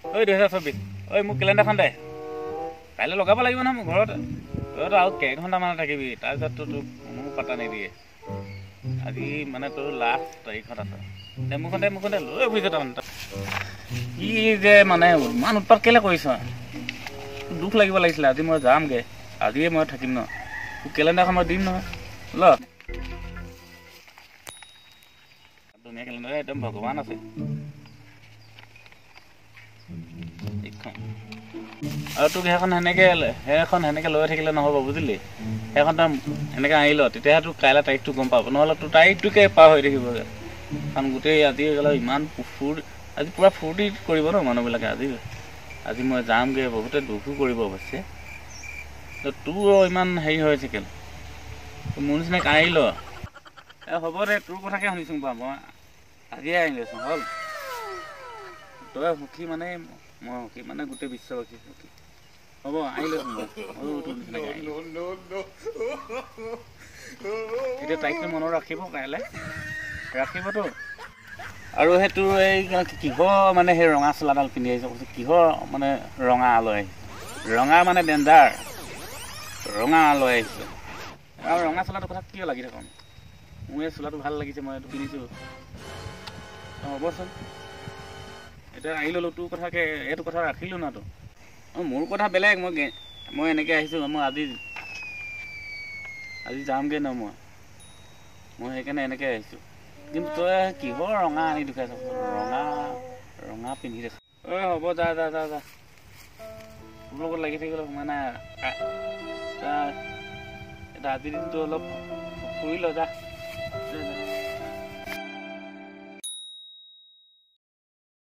ঐ 2024 ঐ মোক কেলেণ্ডাৰখন দে কাইলৈ লগাব লাগিব নহয় মোৰ ঘৰত তইতো আৰু কেইঘণ্টামান থাকিবি তাৰপিছত তোৰ কোনো পাতা নিদিয়ে আজি মানে তোৰ লাষ্ট তাৰিখত আছে দে মোৰখন দে লৈ ফুৰিছ তাৰমানে কি যে মানে ইমান উৎপাত কেলে কৰিছ দুখ লাগিব লাগিছিলে আজি মই যামগৈ আজিয়ে মই থাকিম ন তোৰ কেলেণ্ডাৰখন মই দিম নহয় ল ধুনীয়া কেলেণ্ডাৰ একদম ভগৱান আছে আৰু তোক সেইখন সেনেকে লৈ থাকিলে নহ'ব বুজিলি সেইখন তই এনেকৈ আহি ল তেতিয়াহে তোৰ কাইলৈ তাৰিখটো গম পাব নহ'লে তোৰ তাৰিখটোকে পাৰ হৈ থাকিব কাৰণ গোটেই আজি ইমান আজি পূৰা ফূৰ্তি কৰিব ন মানুহবিলাকে আজি মই যামগৈ বহুতে দুখো কৰিব অৱশ্যে তোৰ ইমান হেৰি হৈছে কেলে মোৰ নিচিনাকৈ আহি ল হ'ব দে তোৰ কথাকে শুনিছোঁ বাৰু মই আজিয়ে আহিলোচোন হ'ল তই সুখী মানে মই সুখী মানে গোটেই বিশ্ববাসী সুখী হ'ব আহিলোচোন মই তোৰ নিচিনাকৈ আহিলোঁ এতিয়া তাৰিখটো মনত ৰাখিব কাইলৈ ৰাখিবতো আৰু সেইটো এই কিহৰ মানে সেই ৰঙা চোলাডাল পিন্ধি আহিছে কৈছে কিহৰ মানে ৰঙা লৈ আহিছে ৰঙা মানে ডেঞ্জাৰ ৰঙা লৈ আহিছে আৰু ৰঙা চোলাটোৰ কথা কিয় লাগি থাকোঁ মোৰ এই চোলাটো ভাল লাগিছে মই এইটো পিন্ধিছোঁ হ'বচোন এতিয়া আহি ল'লোঁ তোৰ কথাকে এইটো কথা ৰাখিলোঁ না তো মোৰ কথা বেলেগ মই এনেকৈ আহিছোঁ মই আজি যামগৈ ন মই সেইকাৰণে এনেকৈ আহিছোঁ কিন্তু তই কিহৰ ৰঙা আনি দেখুৱাইছ ৰঙা পিন্ধি দেখ হ'ব যা তোৰ লগত লাগি থাকিবলৈ সময় নাই এতিয়া আজিৰ দিনটো অলপ ফুৰি ল যা